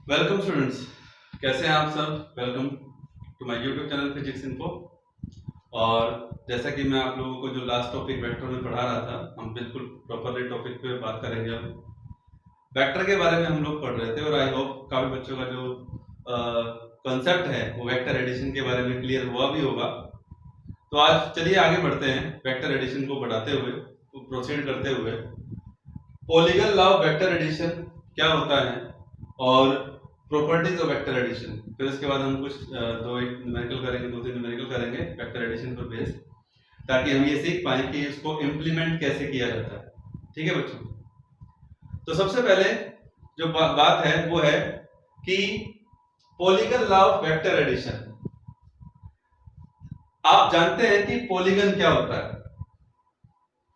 Welcome students, कैसे हैं आप सब। Welcome to my YouTube channel physics info. और जैसा कि मैं आप लोगों को जो लास्ट टॉपिक वेक्टर में पढ़ा रहा था, हम बिल्कुल प्रॉपरली टॉपिक पे बात करेंगे। अब वेक्टर के बारे में हम लोग पढ़ रहे थे और आई होप काफी बच्चों का जो कॉन्सेप्ट है वो वेक्टर एडिशन के बारे में क्लियर हुआ भी होगा। तो आज चलिए आगे बढ़ते हैं, वेक्टर एडिशन को बढ़ाते हुए, प्रोसीड करते हुए। Polygon law of vector addition क्या होता है और प्रॉपर्टीज ऑफ वेक्टर एडिशन। फिर उसके बाद हम कुछ दो तीन न्यूमेरिकल करेंगे वेक्टर एडिशन पर बेस, ताकि हम ये सीख पाए कि इसको इम्प्लीमेंट कैसे किया जाता है। ठीक है बच्चों, तो सबसे पहले जो बात है वो है कि polygon law of vector addition. आप जानते हैं कि पॉलीगन क्या होता है।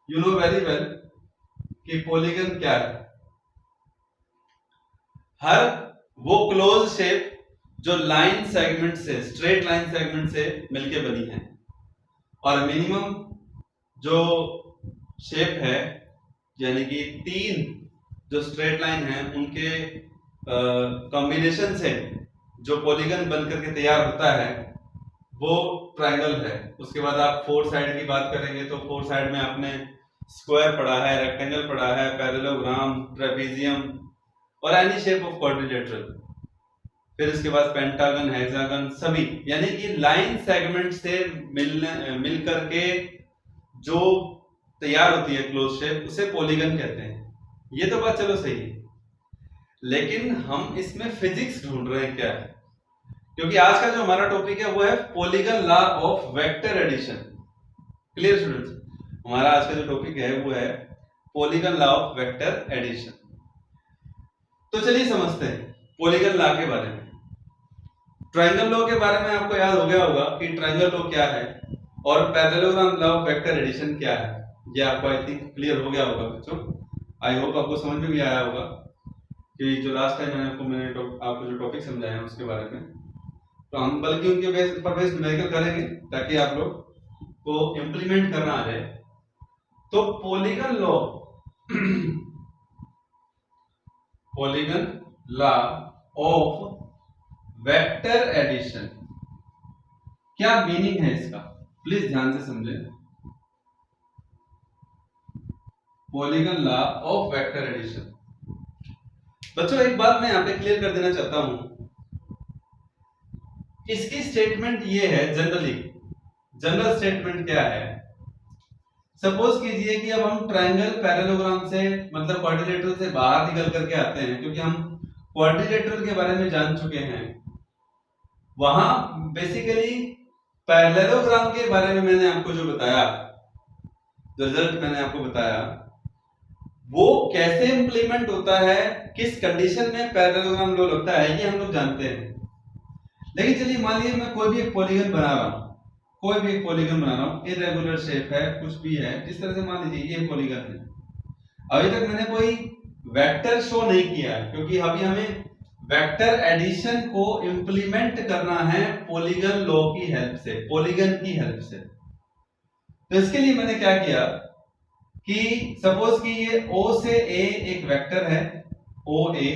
यू नो वेरी वेल कि पॉलीगन क्या है। हर वो क्लोज शेप जो लाइन सेगमेंट से, स्ट्रेट लाइन सेगमेंट से मिलके बनी है, और मिनिमम जो शेप है यानी कि तीन जो स्ट्रेट लाइन है उनके कॉम्बिनेशन से जो पॉलीगन बनकर के तैयार होता है वो ट्रायंगल है। उसके बाद आप फोर साइड की बात करेंगे तो फोर साइड में आपने स्क्वायर पढ़ा है, रेक्टेंगल पढ़ा है, पैरेललोग्राम, ट्रेपेजियम और एनी शेप ऑफ क्वाड्रिलेटरल। फिर उसके बाद पेंटागन, हेक्सागन, सभी यानी कि लाइन सेगमेंट से मिल करके जो तैयार होती है क्लोज शेप, उसे पॉलीगन कहते हैं। ये तो बात चलो सही है, लेकिन हम इसमें फिजिक्स ढूंढ रहे हैं क्या है, क्योंकि आज का जो हमारा टॉपिक है वो है polygon law of vector addition. Clear students, हमारा आज का जो टॉपिक है वो है polygon law of vector addition. तो चलिए समझते हैं पॉलीगन लॉ के बारे में। ट्रायंगल लॉ के बारे में आपको याद हो गया होगा कि ट्रायंगल लॉ क्या है और parallelogram law of vector addition क्या है। ये आपको आई थिंक क्लियर हो गया होगा बच्चों। आई होप आपको समझ में भी आया होगा कि जो लास्ट टाइम मैंने आपको जो टॉपिक समझाया है उसके बारे में। तो हम बल्कि उनके बेस पर बेस न्यूमेरिकल करेंगे ताकि आप लोग को इंप्लीमेंट करना आ जाए। तो polygon law polygon law of vector addition, क्या मीनिंग है इसका, प्लीज ध्यान से समझें। Polygon law of vector addition. बच्चों एक बात मैं यहां पे क्लियर कर देना चाहता हूं। इसकी स्टेटमेंट ये है, जनरल स्टेटमेंट क्या है। सपोज कीजिए कि अब हम ट्रायंगल पैरेललोग्राम से मतलब क्वाड्रिलेटरल से बाहर निकल करके आते हैं, क्योंकि हम क्वाड्रिलेटरल के बारे में जान चुके हैं। वहां बेसिकली पैरेललोग्राम के बारे में मैंने आपको जो बताया, जो रिजल्ट मैंने आपको बताया, वो कैसे इंप्लीमेंट होता है, किस कंडीशन में पैरेललोग्राम लॉ लगता है, ये हम लोग जानते हैं। लेकिन चलिए मान लीजिए मैं कोई भी एक पॉलीगन बना रहा हूं, इरेगुलर शेप है, कुछ भी है, जिस तरह से मान लीजिए ये पॉलीगन है। अभी तक मैंने कोई वेक्टर शो नहीं किया है, क्योंकि अभी हमें वेक्टर एडिशन को इंप्लीमेंट करना है पॉलीगन लॉ की हेल्प से, पॉलीगन की हेल्प से। तो इसके लिए मैंने क्या किया कि सपोज कि ये O से A एक वेक्टर है, OA,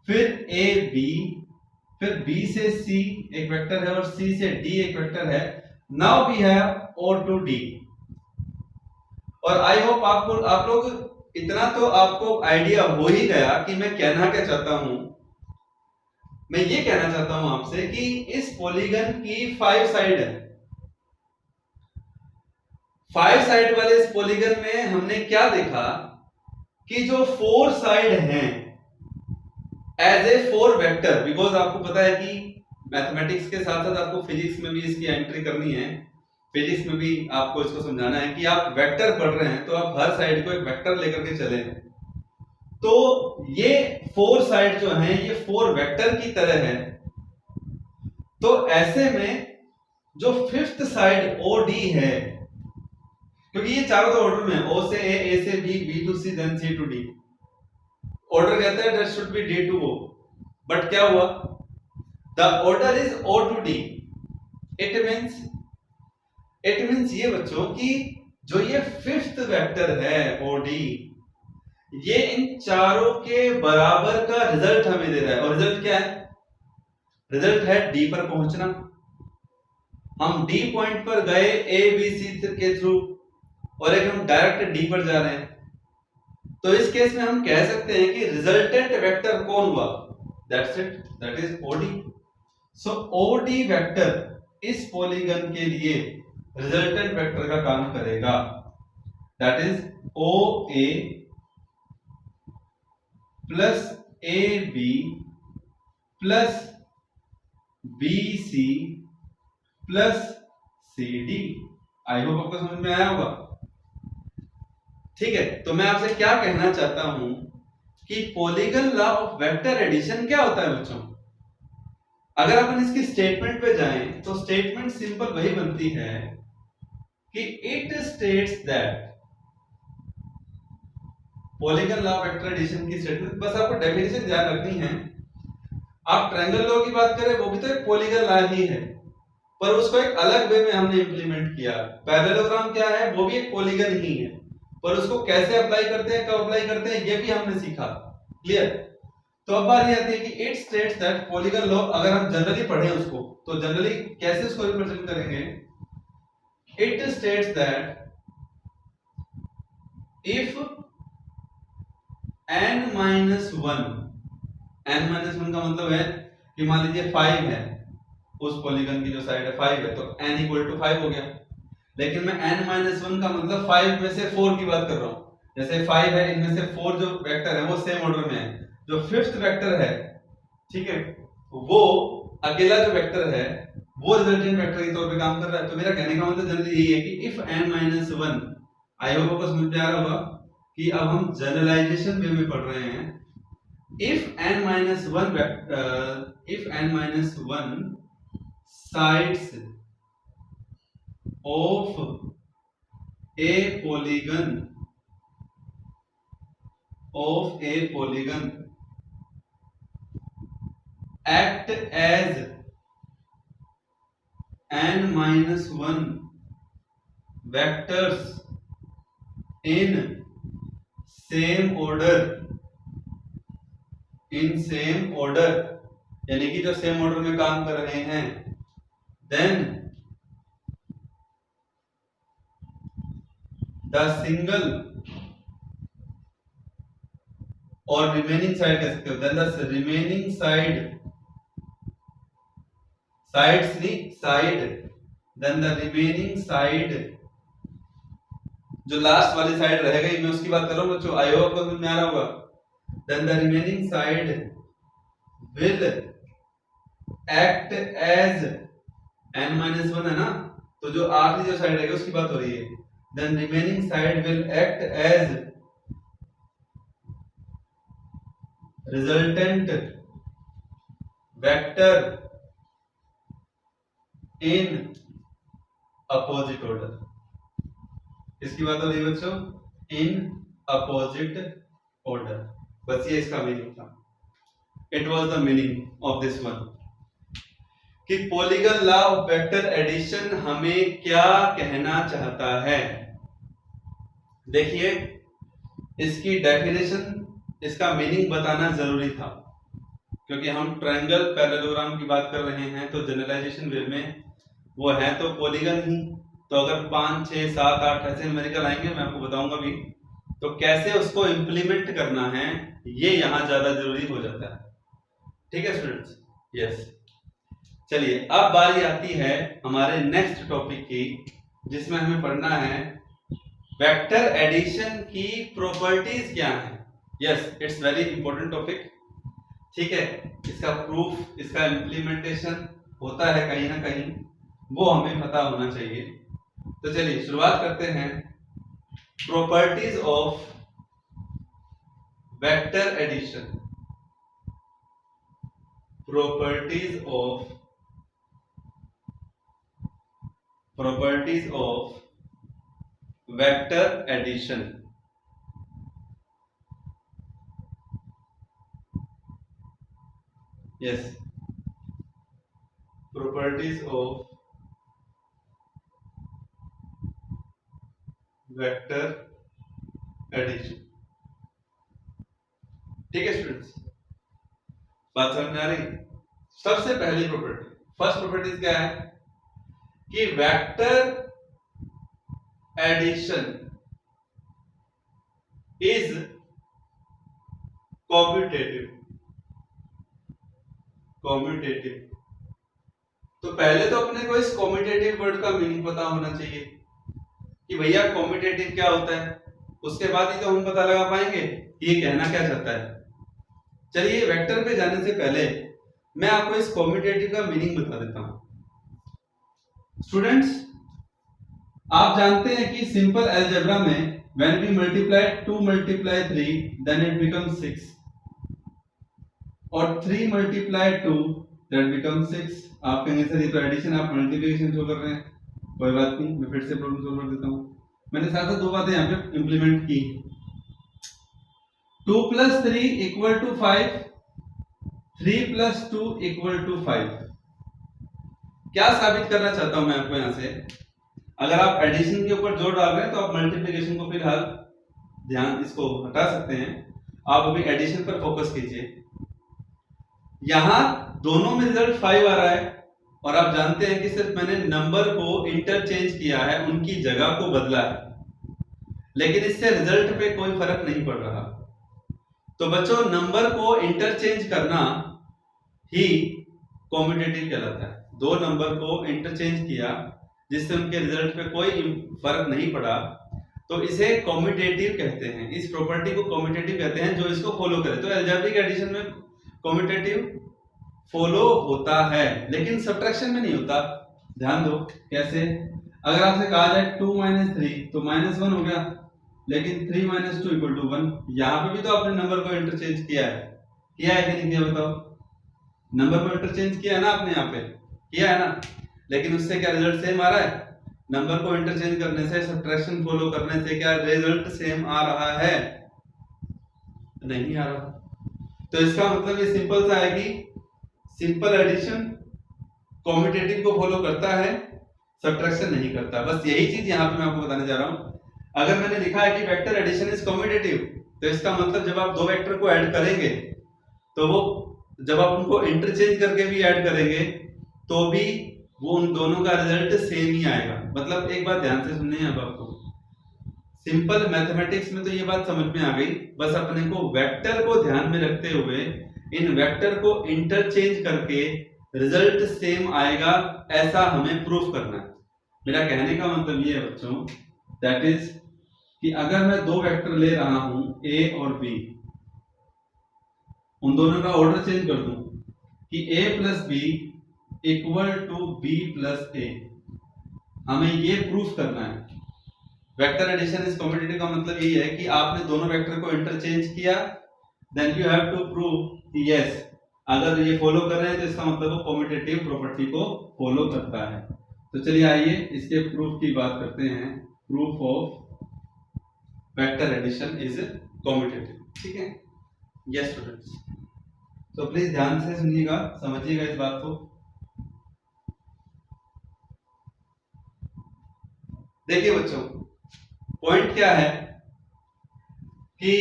फिर AB, फिर B से C एक वेक्टर है और C से D एक वेक्टर है। Now we have O to D। और आई होप आप लोग इतना तो आपको आइडिया हो ही गया कि मैं कहना क्या चाहता हूं। मैं ये कहना चाहता हूं आपसे कि इस पॉलीगन की 5 साइड है। 5 साइड वाले इस पॉलीगन में हमने क्या देखा कि जो 4 साइड हैं एज ए 4 वेक्टर, बिकॉज आपको पता है कि मैथमेटिक्स के साथ साथ आपको फिजिक्स में भी इसकी एंट्री करनी है, फिजिक्स में भी आपको इसको समझाना है कि आप वेक्टर पढ़ रहे हैं तो आप हर साइड को एक वेक्टर लेकर के चले। तो ये 4 साइड जो हैं ये 4 वेक्टर की तरह है। तो ऐसे में जो 5th साइड OD है, क्योंकि ये चारों तो ऑर्डर में है, O से A से B, B to C, then C to D। Order कहता है that should be D to O, but क्या हुआ, the order is O to D। it means ये बच्चों कि जो ये 5th वेक्टर है OD, ये इन चारों के बराबर का रिजल्ट हमें दे रहा है। और रिजल्ट क्या है? रिजल्ट है डी पर पहुंचना। हम डी पॉइंट पर गए ए बी सी के थ्रू, और एक हम डायरेक्ट डी पर जा रहे हैं। तो इस केस में हम कह सकते हैं कि रिजल्टेंट वेक्टर कौन हुआ? That's it, that is OD. So OD vector इस पॉलीगन के लिए रिजल्टेंट वेक्टर का काम करेगा। That is O A plus A B plus B C plus C D. I hope आपको समझ में आया होगा। ठीक है, तो मैं आपसे क्या कहना चाहता हूं कि polygon law of vector addition क्या होता है बच्चों? अगर अपन इसकी स्टेटमेंट पे जाएं तो स्टेटमेंट सिंपल वही बनती है कि it states that, polygon law of vector addition की स्टेटमेंट, बस आपको डेफिनेशन ध्यान रखनी है। आप ट्रायंगल लॉ की बात करें वो भी तो एक पॉलीगन लॉ ही है, पर उसको एक अलग वे में हमने इंप्लीमेंट किया। पैरेललोग्राम क्या है? वो भी एक पॉलीगन ही है, पर उसको कैसे अप्लाई करते हैं, कब अप्लाई करते हैं, ये भी हमने सीखा। क्लियर? तो अब बात यह आती है कि it states that polygon law, अगर हम जनरली पढ़ें उसको तो जनरली कैसे उसको रिप्रेजेंट करेंगे? It states that if n minus one, n minus one का मतलब है कि मान लीजिए 5 है, उस पॉलीगन की जो साइड है 5 है, तो n इक्वल टू 5 हो गया। लेकिन मैं n माइनस वन का मतलब 5 में से 4 की बात कर रहा हूं। जैसे 5 है, इनमें से 4 जो वेक्टर है वो सेम ऑर्डर में है। जो फिफ्थ वेक्टर है, ठीक है, वो अकेला जो वेक्टर है वो रिजल्टेंट वेक्टर के तौर पे काम कर रहा है। तो मेरा कहने का मतलब जनरली यही है कि if n minus one, I hope आपको समझ में आ रहा होगा कि अब हम जनरलाइजेशन वे में पढ़ रहे हैं। If n minus one, if n minus one sides of a polygon act as n minus one vectors in same order, यानी कि जो सेम ऑर्डर में काम कर रहे हैं, then the single और रिमेनिंग साइड कह सकते हो, then the remaining sides नहीं, side, then the remaining side, जो लास्ट वाली साइड रहेगा, मैं उसकी बात कर रहा हूं बच्चों, आई होप आपको समझ में आ रहा होगा। then the remaining side will act as n minus one है ना, तो जो आखिरी जो साइड रहेगी उसकी बात हो रही है। then remaining side will act as resultant vector in opposite order। इसकी बात हो रही है बच्चों, इन अपोजिट ऑर्डर। बस ये इसका मीनिंग था। It was the meaning of this one कि polygon law of vector addition हमें क्या कहना चाहता है। देखिए, इसकी डेफिनेशन, इसका मीनिंग बताना जरूरी था, क्योंकि हम ट्रायंगल पैरेललोग्राम की बात कर रहे हैं, तो जनरलाइजेशन वे में वो है तो पॉलीगन ही। तो अगर 5, 6, 7, 8 ऐसे न्यूमेरिकल आएंगे, मैं आपको बताऊंगा भी, तो कैसे उसको इंप्लीमेंट करना है ये यहां ज्यादा जरूरी हो जाता है। ठीक है स्टूडेंट्स? यस। चलिए, अब बारी आती है हमारे नेक्स्ट टॉपिक की, जिसमें हमें पढ़ना है वेक्टर एडिशन की प्रॉपर्टीज क्या है। Yes, it's very important topic. ठीक है, इसका प्रूफ, इसका इंप्लीमेंटेशन होता है कहीं ना कहीं, वो हमें पता होना चाहिए। तो चलिए शुरुआत करते हैं। Properties of vector addition, properties of vector addition. Yes, properties of vector addition. ठीक है स्टूडेंट्स, बात समझ में आ रही? सबसे पहली प्रॉपर्टी, फर्स्ट प्रॉपर्टी क्या है कि वेक्टर एडिशन इज कॉम्यूटेटिव। तो पहले तो अपने को इस कॉम्यूटेटिव वर्ड का मीनिंग पता होना चाहिए कि भैया कॉम्यूटेटिव क्या होता है, उसके बाद ही तो हम पता लगा पाएंगे कि ये कहना क्या चाहता है। चलिए वेक्टर पे जाने से पहले मैं आपको इस कॉम्यूटेटिव का मीनिंग बता देता हूं। स्टूडेंट्स, आप जानते हैं कि सिंपल अलजेब्रा में when we multiply 2 multiply 3 then it becomes 6 और 3 multiply 2 that becomes 6। आप कहेंगे सर ये तो एडिशन, आप मल्टीप्लिकेशन शो कर रहे हैं। कोई बात नहीं, मैं फिर से प्रॉब्लम सॉल्व कर देता हूं। मैंने साथ साथ दो बातें यहाँ पे इंप्लीमेंट की। 2 + 3 = 5, 3 + 2 = 5। क्या साबित करना चाहता हूं मैं आपको यहां से, अगर आप एडिशन के ऊपर जोर डाल रहे हैं तो आप मल्टीप्लिकेशन को फिलहाल ध्यान इसको हटा सकते हैं, आप अभी एडिशन पर फोकस कीजिए। यहां दोनों में रिजल्ट 5 आ रहा है और आप जानते हैं कि सिर्फ मैंने नंबर को इंटरचेंज किया है, उनकी जगह को बदला है, लेकिन इससे रिजल्ट पे कोई फर्क नहीं पड़ रहा। तो बच्चों, नंबर को इंटरचेंज करना ही कॉम्यूटेटिव कहलाता है। दो नंबर को इंटरचेंज किया जिससे उनके रिजल्ट पे कोई फर्क नहीं पड़ा, तो इसे कॉम्यूटेटिव कहते हैं। इस प्रॉपर्टी को कॉम्यूटेटिव कहते हैं जो इसको फॉलो करे। तो अलजेब्रिक एडिशन में कॉम्यूटेटिव फॉलो होता है लेकिन सब्ट्रैक्शन में नहीं होता। ध्यान दो कैसे, अगर आपसे कहा जाए 2 - 3 तो -1 हो गया, लेकिन 3 - 2 = 1। यहां पे भी तो आपने नंबर को इंटरचेंज किया है कि नहीं किया? बताओ, नंबर को इंटरचेंज किया है ना आपने, यहाँ पे किया है ना, लेकिन उससे क्या रिजल्ट सेम आ रहा है? नंबर को इंटरचेंज करने से, सब्ट्रैक्शन फॉलो करने से क्या रिजल्ट सेम आ रहा है? नहीं आ रहा। तो इसका मतलब ये सिंपल सा है कि सिंपल एडिशन कॉम्यूटेटिव को फॉलो करता है, सब्ट्रैक्शन नहीं करता। बस यही चीज यहाँ पे मैं आपको बताने जा रहा हूं। अगर मैंने लिखा है कि वेक्टर एडिशन इज कॉम्यूटेटिव, तो इसका मतलब जब आप दो वेक्टर को ऐड करेंगे तो वो जब आप उनको इंटरचेंज करके भी ऐड करेंगे तो भी वो उन दोनों का रिजल्ट सेम ही आएगा। मतलब एक बात ध्यान से सुननी है अब आपको, सिंपल मैथमेटिक्स में तो ये बात समझ में आ गई, बस अपने को वेक्टर को ध्यान में रखते हुए इन वेक्टर को इंटरचेंज करके रिजल्ट सेम आएगा, ऐसा हमें प्रूफ करना है। मेरा कहने का मतलब ये है बच्चों, दैट इज कि अगर मैं दो वेक्टर ले रहा हूं a और b, उन दोनों का ऑर्डर चेंज कर दूं कि a + b = b + a, हमें ये प्रूफ करना है। वेक्टर एडिशन इज कॉम्यूटेटिव का मतलब यही है कि आपने दोनों वेक्टर को इंटरचेंज किया, then you have to prove कि यस, अगर ये फॉलो कर रहे हैं तो इसका मतलब वो कॉम्यूटेटिव प्रॉपर्टी को फॉलो करता है। तो चलिए आइए इसके प्रूफ की बात करते हैं। Proof of vector addition is commutative. ठीक है, यस स्टूडेंट्स, तो प्लीज ध्यान से सुनिएगा, समझिएगा इस बात को। देखिए बच्चों, पॉइंट क्या है कि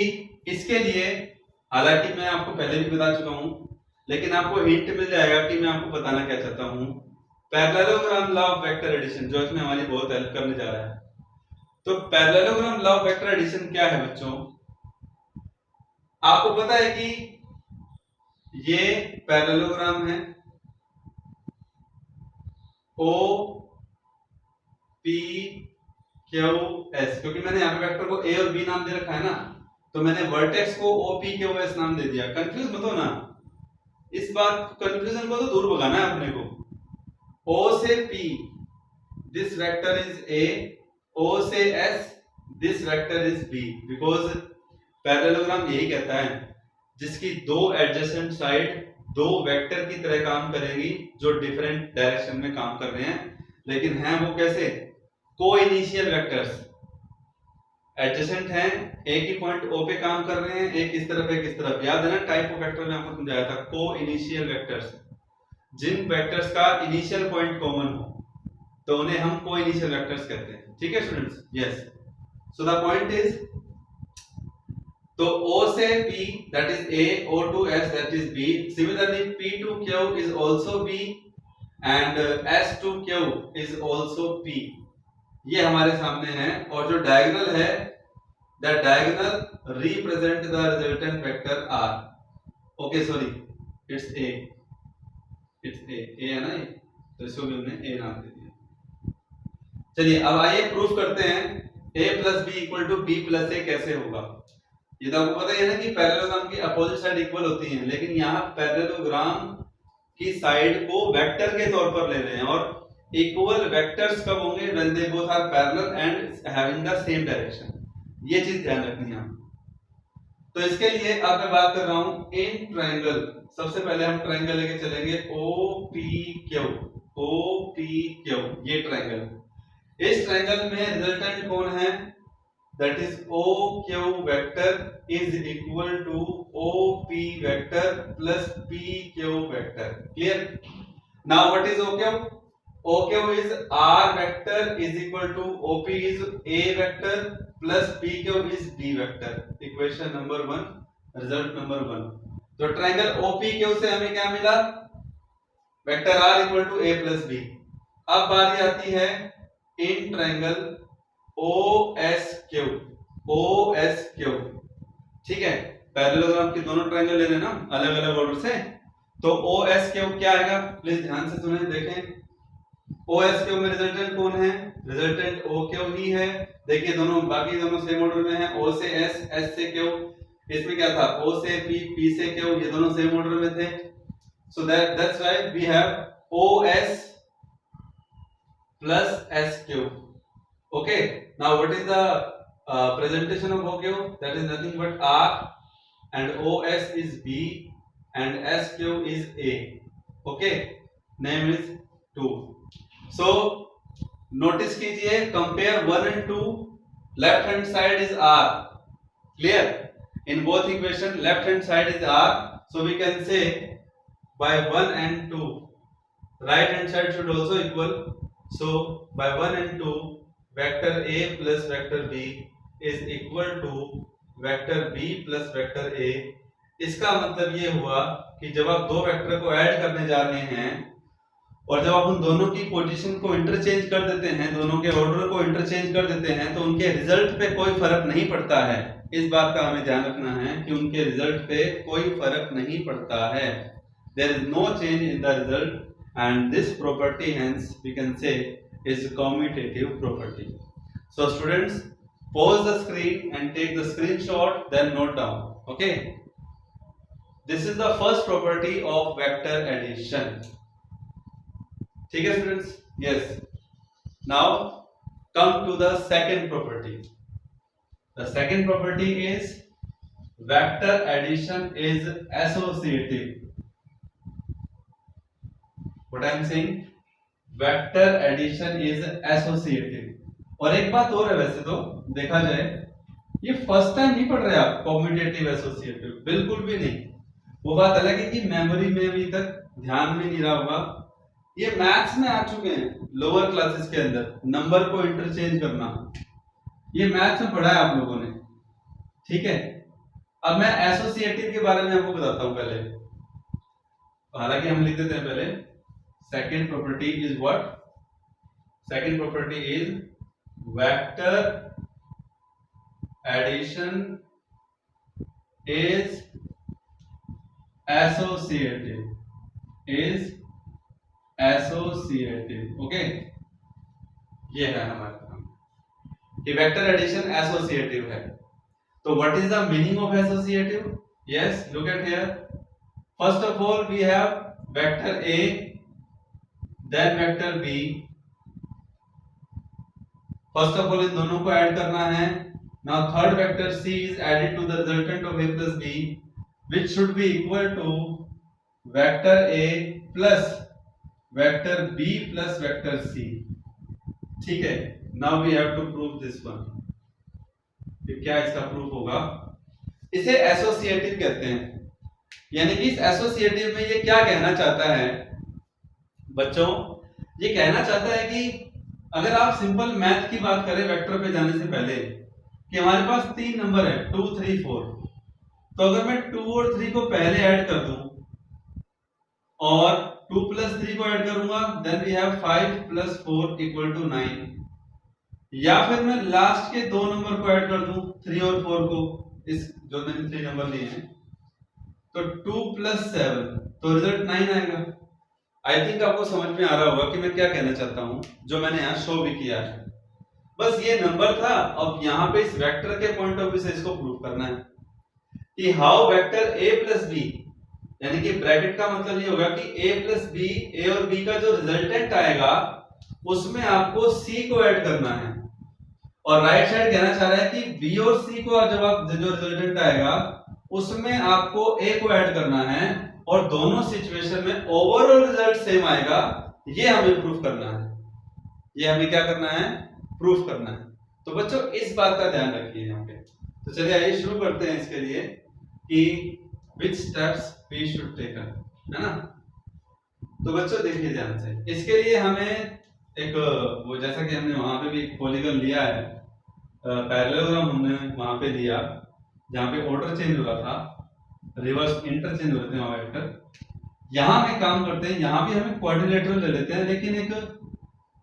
इसके लिए, हालांकि मैं आपको पहले भी बता चुका हूं, लेकिन आपको हिंट मिल जाएगा कि मैं आपको बताना क्या चाहता हूं। Parallelogram law of vector addition जो इसमें हमारी बहुत हेल्प करने जा रहा है। तो parallelogram law of vector addition क्या है बच्चों? आपको पता है कि ये पैरेललोग्राम है O P Q S, क्योंकि मैंने यहाँ पे वेक्टर को A और B नाम दे रखा है ना, तो मैंने वर्टेक्स को O P Q S नाम दे दिया। कंफ्यूज मत हो ना, इस बात कंफ्यूजन को तो दूर भगाना है अपने को। O से P this vector is A, O से S this vector is B, because parallelogram यही कहता है जिसकी दो एडजेसेंट साइड दो वेक्टर की तरह काम करेंगी जो डिफरेंट डायरेक्शन में काम कर रहे हैं, लेकिन हैं वो कैसे? को इनिशियल वेक्टर्स, एडजेसेंट हैं, एक ही पॉइंट O पे काम कर रहे हैं, एक इस तरफ एक इस तरफ। याद है ना टाइप ऑफ वेक्टर में आपको समझाया था, को इनिशियल वेक्टर्स, जिन वेक्टर्स का इनिशियल पॉइंट कॉमन हो तो उन्हें हम को इनिशियल वेक्टर्स कहते हैं। ठीक है students, yes. So the point is तो O से P that is A, O to S that is B. Similarly, P to Q is also B and S to Q is also P. ये हमारे सामने है और जो diagonal है that diagonal represent the resultant vector R. Okay, sorry, it's A. A है ना ये, तो इसको भी हमने A नाम दे दिया। चलिए अब आइए प्रूफ करते हैं A plus B equal to B plus A कैसे होगा। ये तो आपको पता ही है ना कि पैरेललोग्राम की अपोजिट साइड इक्वल होती हैं, लेकिन यहाँ पैरेललोग्राम की साइड को वेक्टर के तौर पर ले रहे हैं और इक्वल वेक्टर्स कब होंगे when they both are parallel and having the same direction. ये चीज ध्यान रखनी है। तो इसके लिए अब मैं बात कर रहा हूं इन ट्रायंगल। सबसे पहले हम ट्रायंगल लेके चलेंगे OPQ। OPQ ये ट्रायंगल, इस ट्रायंगल में रिजल्टेंट कौन है, that is OQ vector is equal to OP vector plus PQ vector. Clear? Now what is OQ? OQ is R vector is equal to OP is A vector plus PQ is B vector. Equation number 1, result number 1. तो triangle OPQ से हमें क्या मिला, vector R equal to A plus B। अब बारी आती है in triangle OSQ। ठीक है, पैरेललोग्राम के दोनों ट्रायंगल ले लेना अलग अलग ऑर्डर से। तो OSQ क्या आएगा, प्लीज ध्यान से सुने देखें। OSQ में रिजल्टेंट कौन है, रिजल्टेंट OQ ही है। देखिए दोनों बाकी दोनों सेम ऑर्डर में है, O से S, S से Q। इसमें क्या था, O से P, P से Q, ये दोनों सेम ऑर्डर में थे। So that's why we have OS plus SQ। Okay, now what is the presentation of OQ? That is nothing but R and OS is B and SQ is A. Okay, name is 2. So notice कीजिए, compare 1 and 2, left hand side is R. Clear? In both equation left hand side is R, so we can say by 1 and 2 right hand side should also equal. So by 1 and 2 vector A plus vector B is equal to vector B plus vector A। इसका मतलब ये हुआ कि जब आप दो vector को add करने जा रहे हैं और जब आप उन दोनों की पोजीशन को इंटरचेंज कर देते हैं, दोनों के ऑर्डर को इंटरचेंज कर देते हैं, तो उनके रिजल्ट पे कोई फर्क नहीं पड़ता है। इस बात का हमें ध्यान रखना है कि उनके रिजल्ट पे कोई फर्क नहीं पड़ता है। There is no change in the result and this property hence we can say is commutative property. So students, pause the screen and take the screenshot, then note down. Okay, this is the first property of vector addition. ठीक है students? Yes. Now come to the second property. The second property is vector addition is associative. What I am saying, vector addition is associative। और एक बात और है, वैसे तो देखा जाए ये फर्स्ट टाइम नहीं पढ़ रहे आप कॉम्यूटेटिव एसोसिएटिव, बिल्कुल भी नहीं। वो बात अलग है कि मेमोरी में अभी तक ध्यान में नहीं रहा होगा। ये मैथ्स में आ चुके हैं लोअर क्लासेस के अंदर, नंबर को इंटरचेंज करना, ये मैथ्स में पढ़ा है आप लोगों ने। ठीक है, अब मैं एसोसिएटिव के बारे में आपको बताता हूं पहले। हालांकि हम लिख देते हैं पहले, second property is what? Second property is vector addition is associative, is associative। Okay, ये है हमारे काम कि वेक्टर एडिशन एसोसिएटिव है। तो what is the meaning of associative? Yes, look at here. First of all we have vector A, then vector B। First of all इन दोनों को ऐड करना है। Now third vector C is added to the resultant of A plus B, which should be equal to vector A plus vector B plus vector C। ठीक है, now we have to prove this one। तो क्या इसका proof होगा? इसे associative कहते हैं, यानी कि इस एसोसिएटिव में ये क्या कहना चाहता है बच्चों, ये कहना चाहता है कि अगर आप सिंपल मैथ की बात करें वेक्टर पे जाने से पहले, कि हमारे पास 3 नंबर है 2, 3, 4, तो अगर मैं 2 और 3 को पहले ऐड कर दूं और 2 प्लस 3 को ऐड करूंगा, then we have 5 plus 4 equal to 9। या फिर मैं लास्ट के दो नंबर को ऐड कर दूं, 3 और 4 को, इस जो मैंने 3 नंबर लिए हैं, तो 2 प्लस 7, तो रिजल्ट 9 आएगा। आई थिंक आपको समझ में आ रहा होगा कि मैं क्या कहना चाहता हूं, जो मैंने यहां शो भी किया है। बस ये नंबर था, अब यहां पे इस वेक्टर के पॉइंट ऑफ व्यू से इसको प्रूव करना है कि how vector a plus B, यानी कि ब्रैकेट का मतलब ये होगा कि a प्लस बी, ए और b का जो रिजल्टेंट आएगा उसमें आपको c को ऐड करना है, और राइट साइड कहना चाह रहा है कि b और c को जब आप जो रिजल्टेंट आएगा उसमें आपको a को ऐड करना है, और दोनों सिचुएशन में ओवरऑल रिजल्ट सेम आएगा। ये हमें प्रूफ करना है, ये हमें क्या करना है, प्रूफ करना है। तो बच्चों इस बात का ध्यान रखिए यहाँ पे। तो चलिए आइए शुरू करते हैं इसके लिए कि which steps we should take, है ना। तो बच्चों देखिए ध्यान से, इसके लिए हमें एक वो जैसा कि हमने वहां पे भी पॉलीगन लिया है, पैरेललोग्राम हमने वहां पे लिया जहां पे ऑर्डर चेंज हो रहा था, रिवर्स इंटरचेंज हो रहे थे वहां वेक्टर। यहां में काम करते हैं, यहां भी हमें क्वाड्रिलेटरल ले लेते हैं, लेकिन एक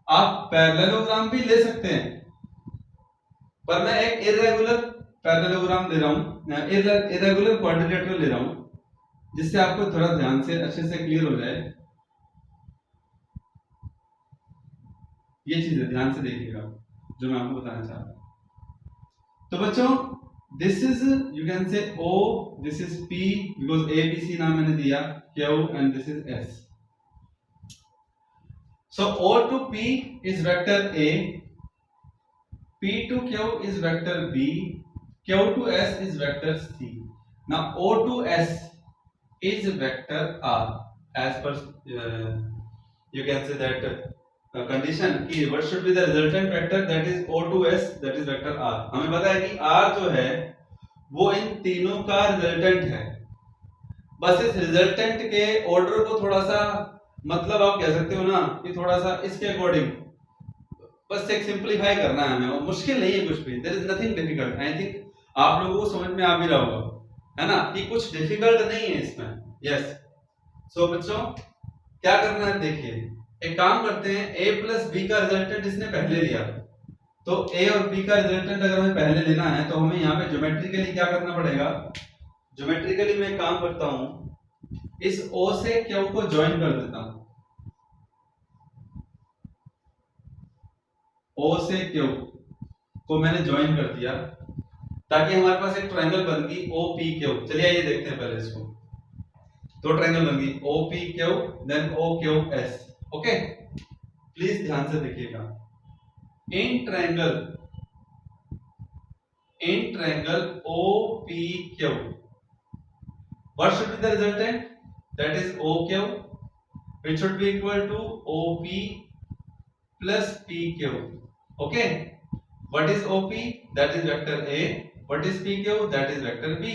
आप पैरेललोग्राम भी ले सकते हैं, पर मैं एक इरेगुलर पैरेललोग्राम ले रहा हूं, इरेगुलर क्वाड्रिलेटरल ले रहा हूं, जिससे आपको थोड़ा ध्यान से अच्छे से क्लियर हो जाए। ये चीजें ध्यान से देखिएगा जो मैं आपको बताना चाह रहा हूं। तो बच्चों दिस इज, यू कैन से O, this is P, because A B C नाम मैंने दिया, Q and this is S। So O to P is vector A, P to Q is vector B, Q to S is vector C. Now O to S is vector R as per you can say that condition कि what should be the resultant vector, that is O to S, that is vector R। हमें पता है कि R जो है वो इन तीनों का रिजल्टेंट है। बस इस रिजल्टेंट के ऑर्डर को थोड़ा सा, मतलब आप कह सकते हो ना कि थोड़ा सा इसके अकॉर्डिंग बस एक सिंपलीफाई करना है हमें, और मुश्किल नहीं है कुछ भी, there is nothing difficult. I think आप लोगों को समझ में आ भी रहा होगा, है ना, कि कुछ डिफिकल्ट नहीं है इसमें। यस। सो बच्चों क्या करना है, देखिए एक काम करते हैं, a प्लस बी का रिजल्टेंट इसने पहले लिया, तो a और b का रिजल्टेंट अगर हमें पहले लेना है तो हमें यहाँ पे ज्योमेट्रिकली क्या करना पड़ेगा, ज्योमेट्रिकली मैं काम करता हूं, इस O से Q को ज्वाइन कर देता हूं, O से Q को मैंने ज्वाइन कर दिया, ताकि हमारे पास एक ट्रायंगल बन गई OPQ। चलिए आइए देखते हैं पहले इसको। दो ट्रायंगल बन गई OPQ then OQS। Okay, please ध्यान से देखिएगा। In triangle OPQ what should be the resultant, that is OQ, which should be equal to OP plus PQ। okay, what is OP, that is vector A, what is PQ, that is vector B,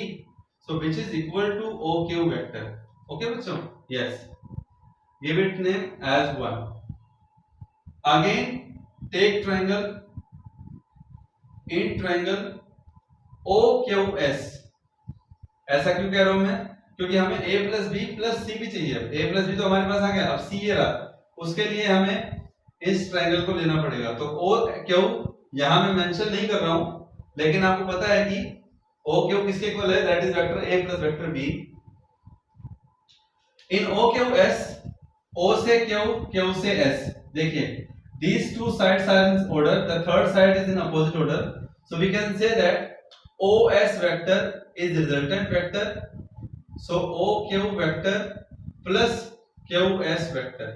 so which is equal to OQ vector। okay बच्चों, yes, give it name as 1। again take triangle, in triangle OQS। ऐसा क्यों कह रहा हूं मैं, क्योंकि हमें a plus B plus सी भी चाहिए। a प्लस बी तो हमारे पास आ गया, अब c ये रहा, उसके लिए हमें इस ट्रायंगल को लेना पड़ेगा। तो o क्यों यहां मैं मेंशन नहीं कर रहा हूं, लेकिन आपको पता है कि o क्यों किसके इक्वल है, that is vector a plus vector b। In o Q s, o से q, q से s, देखिए these two sides are in order, the third side is in opposite order, so we can say that os vector is resultant vector, so OQ vector plus QS vector।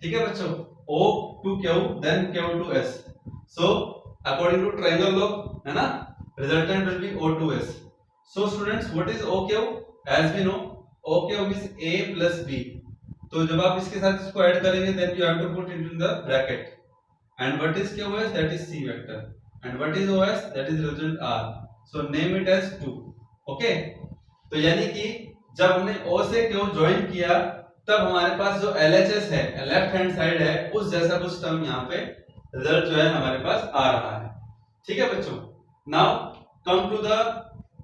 ठीक है बच्चों, O to Q then Q to S, so according to triangle law, है ना, resultant will be O to S। so students what is OQ, as we know OQ is A plus B, तो जब आप इसके साथ इसको add करेंगे then you have to put it in the bracket, and what is QS, that is C vector, and what is OS, that is resultant R, so name it as 2। okay, तो यानी कि जब हमने O से Q join किया तब हमारे पास जो LHS है, लेफ्ट हैंड साइड है, उस जैसा कुछ टर्म यहाँ पे रिजल्ट जो है हमारे पास आ रहा है। ठीक है बच्चों, now come to the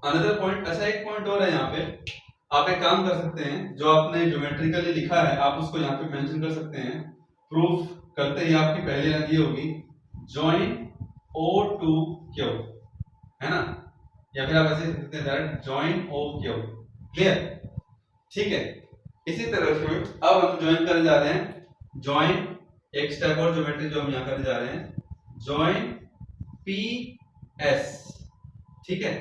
another point, अच्छा एक पॉइंट और है यहाँ पे, आप एक काम कर सकते हैं, जो आपने ज्योमेट्रिकली लिखा है आप उसको यहाँ पे मेंशन कर सकते हैं। प्रूफ करते ही आपकी पहली लाइन ये होगी, जॉइन O to Q, है ना, या फिर आप ऐसे लिख सकते हैं that join O Q। Clear? ठीक है। इसी तरह से अब हम ज्वाइन करने जा रहे हैं, ज्वाइन एक स्टेप और ज्योमेट्री जो हम यहाँ करने जा रहे हैं, ज्वाइन PS। ठीक है,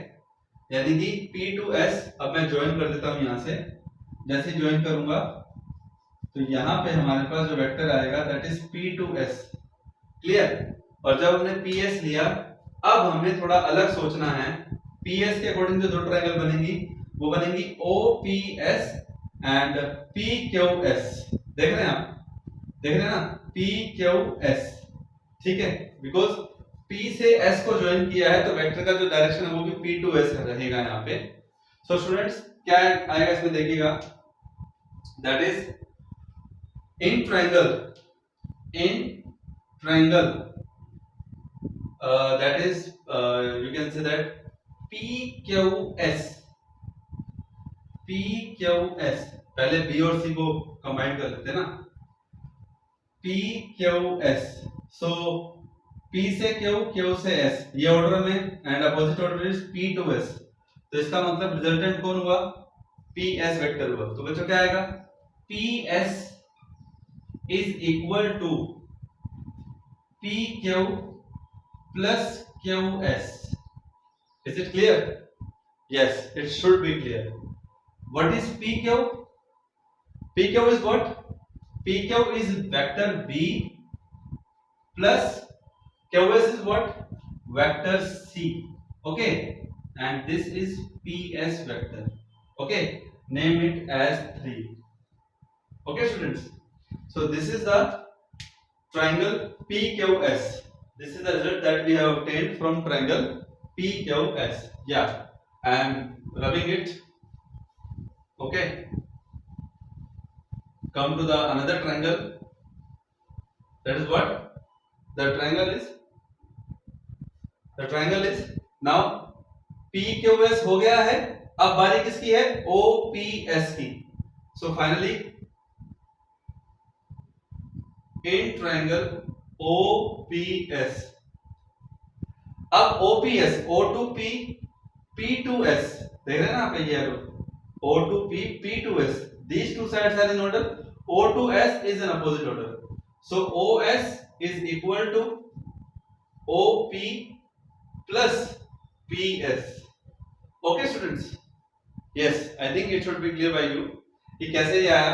यानी कि P to S। अब मैं ज्वाइन कर देता हूं यहां से, जैसे ज्वाइन करूंगा तो यहां पे हमारे पास जो वेक्टर आएगा that is P to S। Clear? और जब हमने PS लिया, अब हमें थोड़ा अलग सोचना है। PS के अकॉर्डिंग जो दो ट्रायंगल बनेंगी वो बनेंगी OPS एंड PQS। देख रहे हैं आप, देख रहे हैं ना, PQS। ठीक है, बिकॉज P से S को ज्वाइन किया है तो वेक्टर का जो डायरेक्शन है वो भी P to S रहेगा यहाँ पे। सो स्टूडेंट्स क्या आएगा इसमें देखिएगा, that is in triangle that is you can say that PQS। पहले B और C को कंबाइन कर लेते हैं ना, PQS। सो P से Q, Q से S, ये ऑर्डर में, and opposite order is P to S। तो इसका मतलब रिजल्टेंट कौन हुआ, PS वेक्टर हुआ। तो बच्चों क्या आएगा, PS is equal to PQ plus QS। Is it clear? Yes, it should be clear. What is PQ? PQ is what? PQ is vector B plus QS is what? Vector C. Okay, and this is PS vector. Okay, name it as 3. Okay students, so this is the triangle PQS. This is the result that we have obtained from triangle PQS. Yeah, I am rubbing it. Okay, come to the another triangle. That is what? The triangle is now PQS हो गया है। अब बारी किसकी है, OPS की। So finally in triangle OPS, अब OPS, O to P, P to S, देख रहे हैं ना आप ये O to P, P to S, these two sides are in order, O to S is an opposite order, so OS is equal to OP plus PS. Okay students, yes, I think it should be clear by you कि कैसे ये आया।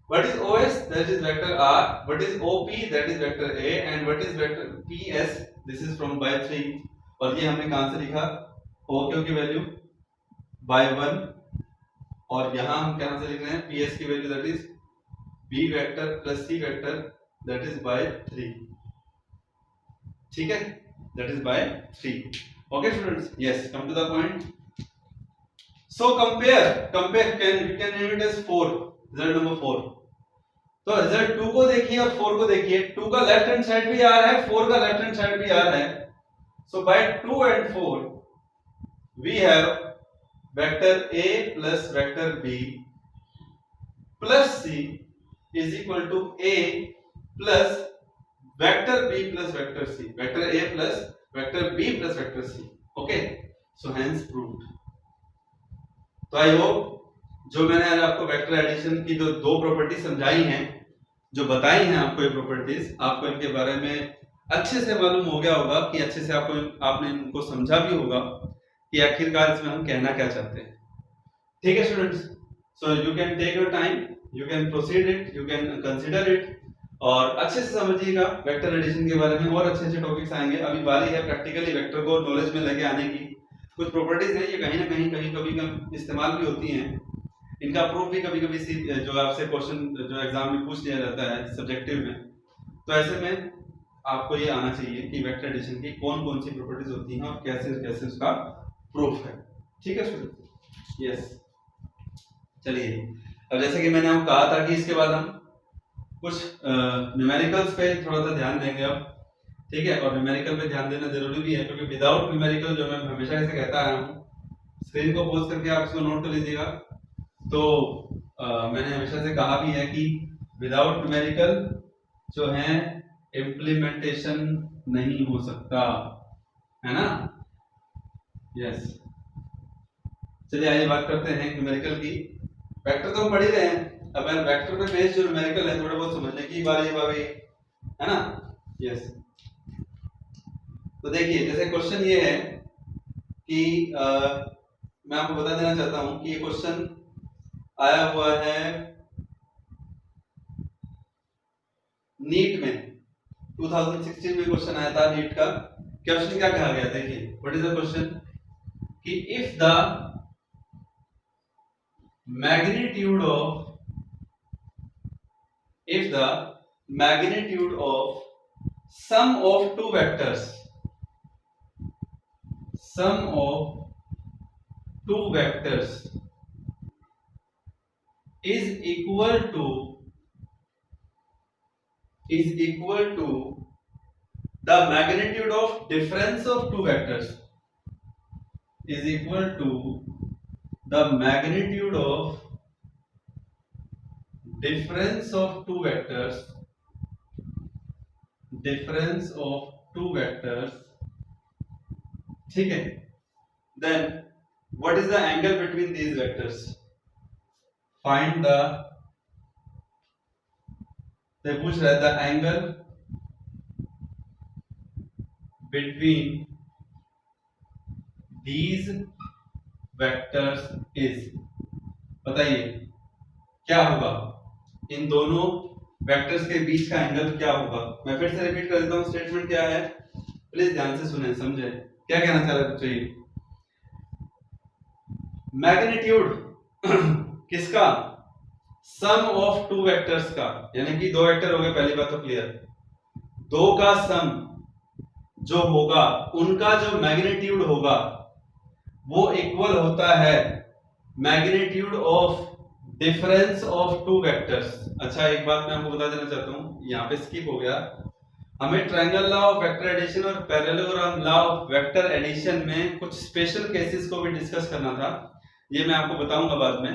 What is OS? That is vector R. What is OP? That is vector A. And what is vector PS? This is from by 3. और ये हमने कहां से लिखा, OQ की वैल्यू by 1, और यहां हम कहां से लिख रहे हैं, PS की value that is B vector plus C vector that is by 3। ठीक है, that is by 3। Okay students, yes, come to the point. So compare you can name it as 4, result number 4। तो result 2 को देखिए और 4 को देखिए, 2 का left hand side भी R है, 4 का लेफ्ट हैंड साइड भी R है। So by 2 and 4 we have vector A plus vector B plus C is equal to A plus vector B plus vector C, vector A plus vector B plus vector C। Okay, so hence proved। तो I hope जो मैंने आज आपको vector addition की जो दो property समझाई हैं, जो बताई हैं आपको ये प्रॉपर्टीज, आपको इनके बारे में अच्छे से मालूम हो गया होगा कि अच्छे से आपने इनको समझा भी होगा कि आखिरकार इसमें हम कहना क्या चाहते हैं। ठीक है students, so you can take your time, you can proceed it, you can consider it, और अच्छे से समझिएगा वेक्टर एडिशन के बारे में। और अच्छे अच्छे टॉपिक्स आएंगे, अभी बारी है प्रैक्टिकली वेक्टर को नॉलेज में लेके आने की। कुछ प्रॉपर्टीज हैं ये कहीं ना कहीं कभी इस्तेमाल भी होती हैं, इनका प्रूफ भी कभी कभी जो आपसे क्वेश्चन जो एग्जाम में पूछ लिया जाता है सब्जेक्टिव में, तो ऐसे में आपको ये आना चाहिए कि वेक्टर एडिशन की कौन कौन सी प्रॉपर्टीज होती हैं और कैसे कैसे उसका प्रूफ है। ठीक है स्टूडेंट, यस। चलिए, अब जैसे कि मैंने आपको कहा था कि इसके बाद हम कुछ न्यूमेरिकल्स पे थोड़ा सा ध्यान देंगे अब। ठीक है, और न्यूमेरिकल पे ध्यान देना जरूरी भी है, क्योंकि विदाउट न्यूमेरिकल जो मैं हमेशा ऐसे कहता आया हूँ, स्क्रीन को पॉज करके आप इसको नोट कर लीजिएगा। तो मैंने हमेशा से कहा भी है कि विदाउट न्यूमेरिकल जो है इम्प्लीमेंटेशन नहीं हो सकता, है ना। यस, चलिए आइए बात करते हैं न्यूमेरिकल की। वेक्टर तो हम पढ़ ही रहे हैं, अब वेक्टर पे बेस्ड जो न्यूमेरिकल है थोड़ा बहुत समझने की बारी है ना। यस, तो देखिए जैसे क्वेश्चन ये है कि मैं आपको बता देना चाहता हूं कि ये क्वेश्चन आया हुआ है नीट में, 2016 में क्वेश्चन आया था नीट का। क्वेश्चन क्या कहा गया, देखिए व्हाट इज द क्वेश्चन कि if the magnitude of sum of two vectors is equal to the magnitude of difference of two vectors is equal to the magnitude of difference of two vectors ठीक है। then what is the angle between these vectors, find the, they पूछ रहा है the angle between these vectors is, बताइए क्या होगा, इन दोनों vectors के बीच का एंगल क्या होगा। मैं फिर से रिपीट कर देता हूं, स्टेटमेंट क्या है, प्लीज ध्यान से सुने, समझे क्या कहना चाह रहा है। मैग्नीट्यूड किसका, सम ऑफ टू वेक्टर्स का, यानी कि दो वेक्टर हो गए, पहली बात तो क्लियर, दो का सम जो होगा उनका जो मैग्नीट्यूड होगा वो इक्वल होता है magnitude of difference of two vectors. अच्छा एक बात मैं आपको बता देना चाहता हूं, यहां पे स्किप हो गया, हमें triangle law of vector addition और parallelogram law of vector addition में कुछ स्पेशल केसेस को भी डिस्कस करना था, ये मैं आपको बताऊंगा बाद में,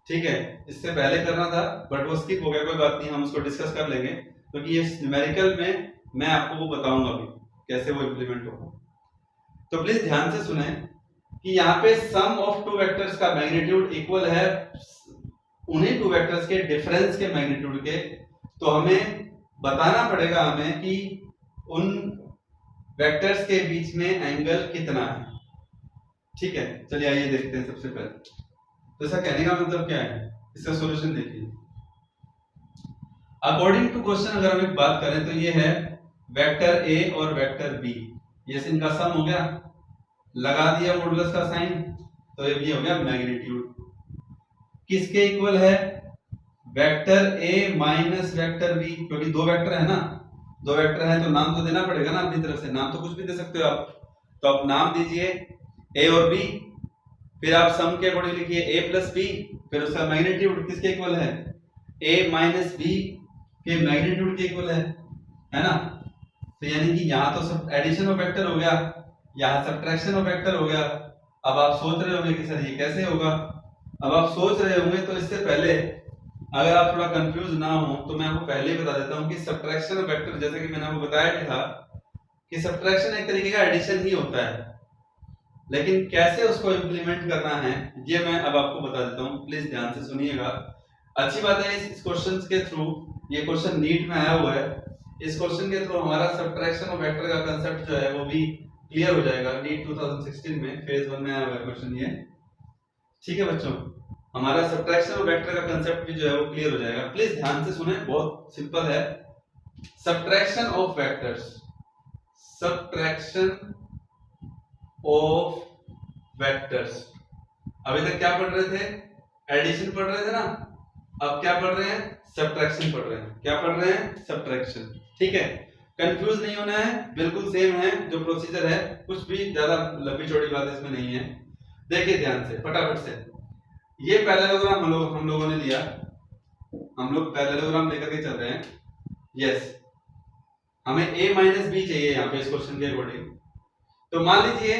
ठीक है। इससे पहले करना था बट वो स्किप हो गया, कोई बात नहीं, हम उसको डिस्कस कर लेंगे, क्योंकि तो ये न्यूमेरिकल में मैं आपको वो बताऊंगा भी कैसे वो इंप्लीमेंट होगा। तो प्लीज ध्यान से सुने कि यहाँ पे सम ऑफ टू वेक्टर्स का मैग्नीट्यूड इक्वल है उन्हीं टू वेक्टर्स के डिफरेंस के मैग्नीट्यूड के, तो हमें बताना पड़ेगा हमें कि उन वेक्टर्स के बीच में एंगल कितना है, ठीक है। चलिए आइए देखते हैं सबसे पहले, तो ऐसा कहने का मतलब क्या है, इसका सॉल्यूशन देखिए। अकॉर्डिंग टू क्वेश्चन अगर हम एक बात करें तो ये है वेक्टर ए और वेक्टर बी, ये इनका सम हो गया, लगा दिया मॉडुलस का साइन, तो ये हो गया मैग्नीट्यूड। किसके इक्वल है, vector A minus vector B, क्योंकि दो वेक्टर है ना, दो वेक्टर है तो नाम तो देना पड़ेगा ना अपनी तरफ से, नाम तो कुछ भी दे सकते हो आप, तो आप नाम दीजिए ए और बी, फिर आप सम के अकॉर्डिंग लिखिए ए प्लस बी, फिर उसका मैग्नीट्यूड किसके इक्वल है, ए माइनस बी के मैग्नीट्यूड के इक्वल है ना। तो यानी कि यहाँ तो सब एडिशन ऑफ वेक्टर हो गया, यहाँ सब्ट्रैक्शन ऑफ वेक्टर हो गया। अब आप सोच रहे होंगे कि सर ये कैसे होगा, अब आप सोच रहे होंगे तो इससे पहले अगर आप थोड़ा कंफ्यूज ना हो तो मैं आपको पहले ही बता देता हूँ कि सब्ट्रैक्शन ऑफ वेक्टर, जैसे कि मैंने आपको बताया था कि सब्ट्रैक्शन एक तरीके का एडिशन ही होता है, लेकिन कैसे उसको इंप्लीमेंट करना है ये मैं अब आपको बता देता हूँ, प्लीज ध्यान से सुनिएगा। अच्छी बात है इस क्वेश्चन के थ्रू, ये क्वेश्चन नीट में आया हुआ है, इस क्वेश्चन के थ्रू हमारा सब्ट्रैक्शन ऑफ वेक्टर का कांसेप्ट जो है वो भी क्लियर हो जाएगा। नीट 2016 में फेज 1 में आया हुआ है क्वेश्चन ये, ठीक है बच्चों, हमारा सब्ट्रैक्शन ऑफ वेक्टर का कांसेप्ट भी जो है वो क्लियर हो जाएगा। प्लीज ध्यान से सुने, बहुत सिंपल है। Subtraction of vectors, subtraction of vectors, अभी तक क्या पढ़ रहे थे, एडिशन पढ़ रहे थे ना, अब क्या पढ़ रहे हैं, सब्ट्रैक्शन पढ़ रहे हैं। क्या पढ़ रहे हैं, सब्ट्रैक्शन, ठीक है। कंफ्यूज नहीं होना है, बिल्कुल सेम है जो प्रोसीजर है, कुछ भी ज्यादा लंबी चौड़ी बात इसमें नहीं है। देखिए ध्यान से फटाफट से, ये पैरेललोग्राम हम लोगों ने लिया, हम लोग पैरेललोग्राम लेकर के चल रहे हैं। यस, हमें a माइनस बी चाहिए यहाँ पे इस क्वेश्चन के अकॉर्डिंग। तो मान लीजिए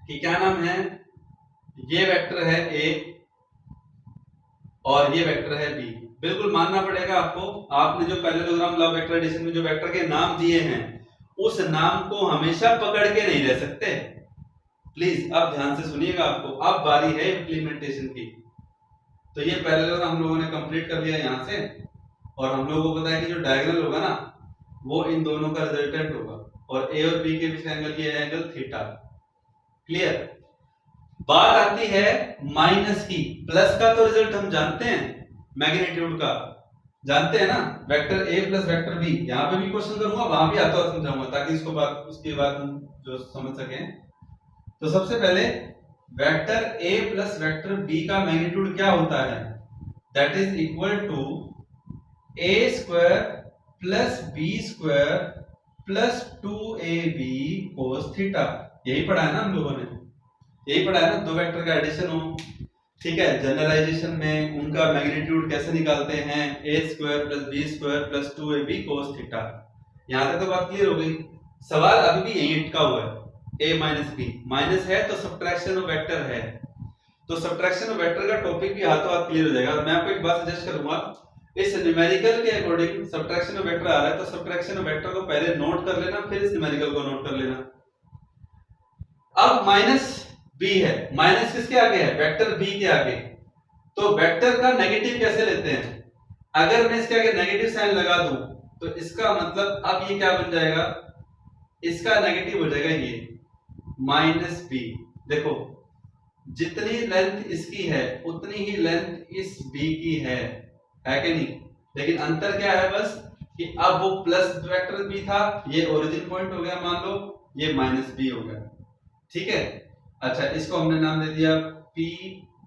कि क्या नाम है, ये वेक्टर है ए और ये वेक्टर है बी। बिल्कुल मानना पड़ेगा आपको, आपने जो पैरेललोग्राम लॉ वेक्टर एडिशन में जो वेक्टर के नाम दिए हैं उस नाम को हमेशा पकड़ के नहीं रह सकते। प्लीज अब ध्यान से सुनिएगा, आपको अब बारी है इम्प्लीमेंटेशन की। तो ये पैरेललोग्राम हम लोगों ने कंप्लीट कर लिया यहां से, और हम लोगों को पता है कि जो डायगोनल होगा ना वो इन दोनों का रिजल्टेंट होगा, और ए और बी के बीच का एंगल ये है एंगल थीटा। क्लियर। बात आती है माइनस की। प्लस का तो रिजल्ट हम जानते हैं, मैग्नीट्यूड का जानते हैं ना, vector A plus vector B. यहां पे भी क्वेश्चन करूंगा, वहां भी आता हुआ समझाऊंगा ताकि इसको बात उसके बाद हम जो समझ सकें। तो सबसे पहले vector A plus vector B का मैग्नीट्यूड क्या होता है, that is equal to A square plus B square plus 2ab cos theta. यही पढ़ा है ना हम लोगों ने, यही पढ़ा है ना, दो वेक्टर का एडिशन हो, ठीक है, जनरलाइजेशन में उनका मैग्नीट्यूड कैसे निकालते हैं, A square plus B square plus 2ab cos theta. यहां तक तो बात क्लियर हो गई। सवाल अभी भी यही अटका हुआ है, a माइनस बी, माइनस है तो सब्ट्रैक्शन ऑफ वेक्टर है, तो सब्ट्रैक्शन ऑफ वेक्टर का टॉपिक भी हाथों हाथ क्लियर हो जाएगा। मैं आपको एक बात सजेस्ट करूंगा, इस न्यूमेरिकल के अकॉर्डिंग सब्ट्रैक्शन ऑफ वेक्टर आ रहा है तो सब्ट्रैक्शन ऑफ वेक्टर को पहले नोट कर लेना, फिर इस न्यूमेरिकल को नोट कर लेना। अब माइनस बी है, माइनस किसके आगे है, वेक्टर बी के आगे। तो वेक्टर का नेगेटिव कैसे लेते हैं, अगर मैं इसके आगे नेगेटिव साइन लगा दूं तो इसका मतलब अब ये क्या बन जाएगा, इसका नेगेटिव हो जाएगा ये माइनस बी। देखो जितनी लेंथ इसकी है उतनी ही लेंथ इस बी की है कि नहीं, लेकिन अंतर क्या है बस कि अब वो प्लस वेक्टर बी था, ये ओरिजिन पॉइंट हो गया, मान लो ये माइनस बी हो गया, ठीक है। अच्छा इसको हमने नाम दे दिया पी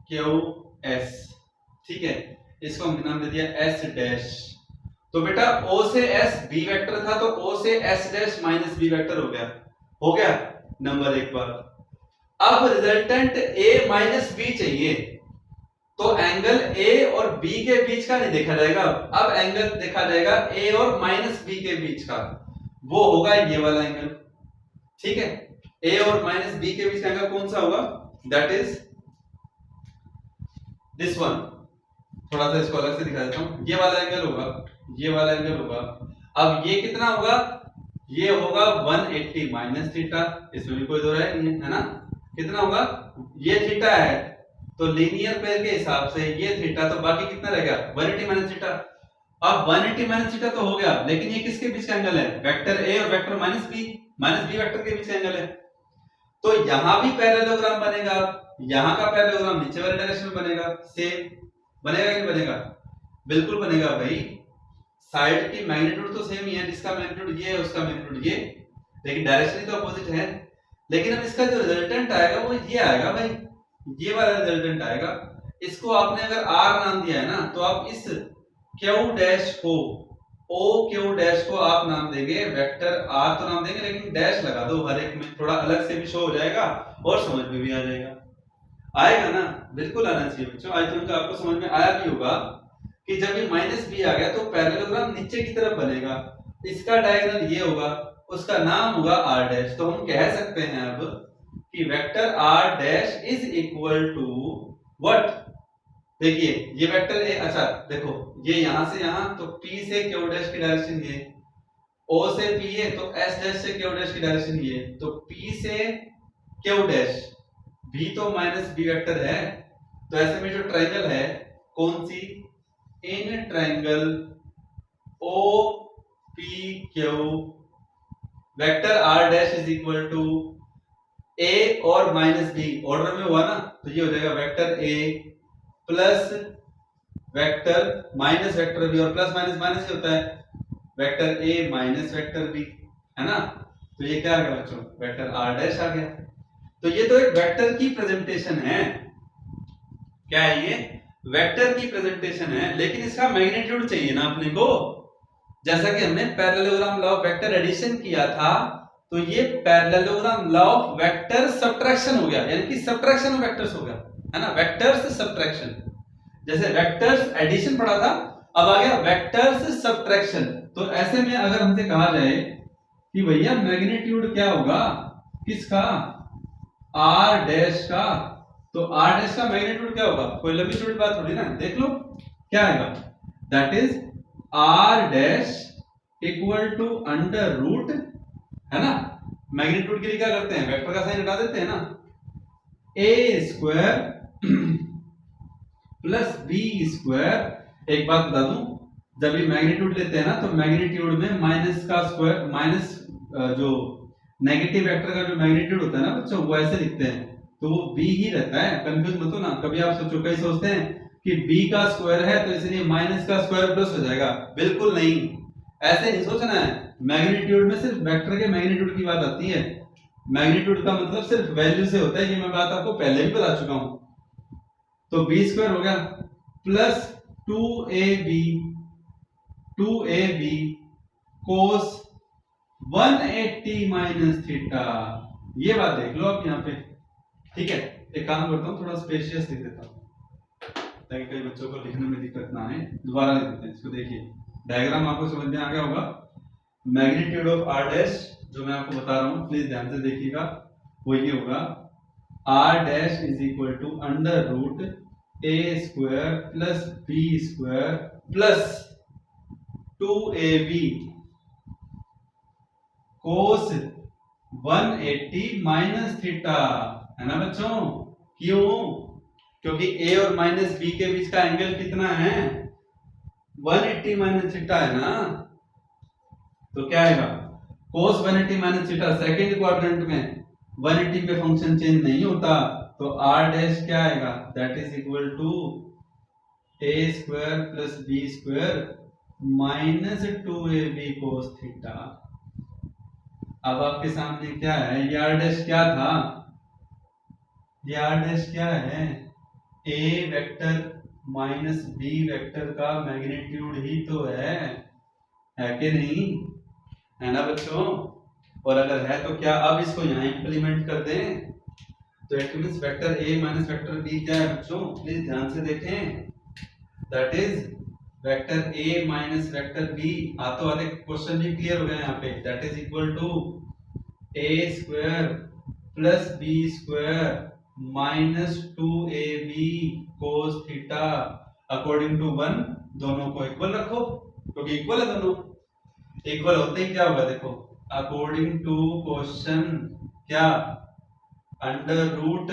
क्यू एस, ठीक है, इसको हमने नाम दे दिया एस डैश। तो बेटा ओ से एस बी वेक्टर था तो ओ से S dash minus B vector हो गया नंबर एक बार। अब रिजल्टेंट ए माइनस बी चाहिए, तो एंगल ए और बी के बीच का नहीं देखा जाएगा, अब एंगल देखा जाएगा ए और माइनस बी के बीच का, वो होगा ये वाला एंगल, ठीक है। ए और माइनस बी के बीच का एंगल कौन सा होगा, दैट इज दिस वन। थोड़ा सा इसको अलग से दिखा देता हूं, ये वाला एंगल होगा, ये वाला एंगल होगा। अब ये कितना होगा, ये होगा 180 माइनस थीटा, इसमें भी कोई दो राय नहीं है ना, कितना होगा, ये थीटा है तो लीनियर पेयर के हिसाब से ये थीटा, तो बाकी कितना रह गया 180 माइनस थीटा। अब 180 माइनस थीटा तो हो गया, लेकिन ये किसके बीच का एंगल है, वेक्टर ए और वेक्टर माइनस बी वेक्टर के बीच का एंगल है। तो यहां भी पैरेललोग्राम बनेगा, यहां का पैरेललोग्राम नीचे वाले डायरेक्शन में बनेगा, सेम बनेगा कि बनेगा, बिल्कुल बनेगा भाई। साइड की मैग्नीट्यूड तो सेम ही है, जिसका मैग्नीट्यूड ये है उसका मैग्नीट्यूड ये, लेकिन डायरेक्शन ही तो अपोजिट है। लेकिन अब इसका जो रिजल्टेंट आएगा वो ये आएगा भाई, ये वाला रिजल्टेंट आएगा। इसको आपने अगर आर नाम दिया है ना, तो आप इस क्यू डैश को ओ क्यू डैश को आप नाम देंगे वेक्टर आर तो नाम देंगे, लेकिन डैश लगा दो हर एक में, थोड़ा अलग से भी शो हो जाएगा और समझ में भी आ जाएगा। आएगा ना, बिल्कुल आना चाहिए बच्चों। आई थिंक आपको समझ में आया भी होगा कि जब ये माइनस बी आ गया तो पैरेललोग्राम नीचे की तरफ बनेगा, इसका डायगोनल ये होगा, उसका नाम होगा आर डैश। तो हम कह सकते हैं अब कि vector R dash is equal to what, देखिए ये वेक्टर ए, अच्छा देखो ये यहां से यहां, तो पी से क्यू डैश की डायरेक्शन ये, ओ से पी है तो एस डैश से क्यू डैश की डायरेक्शन ये, तो पी से क्यू डैश, बी तो माइनस बी वेक्टर है, तो ऐसे में जो ट्रायंगल है कौन सी, in triangle O P Q vector R dash is equal to A और माइनस बी ऑर्डर में हुआ ना, तो ये हो जाएगा vector A plus vector minus vector B, और प्लस माइनस माइनस ही होता है, vector A minus vector B, है ना। तो ये क्या आ गया बच्चों, वेक्टर आर डैश आ गया। तो ये तो एक वेक्टर की प्रेजेंटेशन है, क्या है ये, वेक्टर की प्रेजेंटेशन है, लेकिन इसका मैग्नीट्यूड चाहिए ना अपने को। जैसा कि हमने parallelogram law of vector addition किया था, तो ये parallelogram law of vector subtraction हो गया, यानी कि सब्ट्रैक्शन ऑफ वेक्टर्स हो गया, है ना, वेक्टर्स सब्ट्रैक्शन। जैसे वेक्टर्स एडिशन पढ़ा था, अब आ गया वेक्टर्स सब्ट्रैक्शन। तो ऐसे में अगर हमसे कहा जाए कि भैया मैग्नीट्यूड क्या होगा किसका, आर डैश का, तो r डैश का मैग्नीट्यूड क्या होगा, कोई लंबी चौड़ी बात थोड़ी ना, देख लो क्या आएगा, that is r dash equal to under root, है ना, मैग्नीट्यूड के लिए क्या करते हैं, वेक्टर का साइन हटा देते हैं ना, a square plus b square. एक बात बता दूं, जब ये मैग्नीट्यूड लेते हैं ना तो मैग्नीट्यूड में माइनस का स्क्वायर, माइनस जो नेगेटिव वेक्टर का जो मैग्नीट्यूड होता है ना बच्चों, वो ऐसे लिखते हैं, तो वो b ही रहता है, कंफ्यूज मत हो ना। कभी आप सोचो, कई सोचते हैं कि b का स्क्वायर है तो इसलिए माइनस का स्क्वायर प्लस हो जाएगा, बिल्कुल नहीं, ऐसे नहीं सोचना है। मैग्नीट्यूड में सिर्फ वेक्टर के मैग्नीट्यूड की बात आती है, मैग्नीट्यूड का मतलब सिर्फ वैल्यू से होता है, ये मैं बात आपको पहले भी बता चुका हूं। तो b स्क्वायर हो गया plus 2ab cos 180 minus theta, ये बात देख लो आप यहाँ पे, ठीक है। एक काम करता हूँ, थोड़ा स्पेशियस लिख देता हूँ ताकि कई बच्चों को लिखने में दिक्कत ना आए। दोबारा लिख देते हैं इसको, देखिए डायग्राम आपको समझ में आ गया होगा। मैग्नीट्यूड ऑफ r डैश जो मैं आपको बता रहा हूँ, प्लीज ध्यान से देखिएगा, वो ये होगा r dash is equal to under root a square plus b square plus 2ab cos 180 minus theta, है ना बच्चों। क्यों, क्योंकि a और माइनस b के बीच का एंगल कितना है, 180 माइनस थीटा है ना, तो क्या आएगा कोस 180 माइनस थीटा। सेकंड क्वाड्रेंट में 180 पे फंक्शन चेंज नहीं होता, तो r डैश क्या आएगा, that is equal to a square plus b square minus 2ab cos theta. अब आपके सामने क्या है, ये r डैश क्या था, ये r डैश क्या है, a vector minus b vector का मैग्नीट्यूड ही तो है कि नहीं, है ना बच्चों। और अगर है तो क्या अब इसको यहाँ इंप्लीमेंट कर दें, तो it means vector a minus vector b क्या है बच्चों, प्लीज ध्यान से देखें, that is vector a minus vector b। तो आधे क्वेश्चन भी क्लियर हो गया यहाँ पे, that is equal to a square plus b square minus 2ab cos theta according to 1। दोनों को इक्वल रखो, क्योंकि इक्वल है दोनों, इक्वल होते ही क्या होगा देखो, अकॉर्डिंग टू क्वेश्चन क्या, under root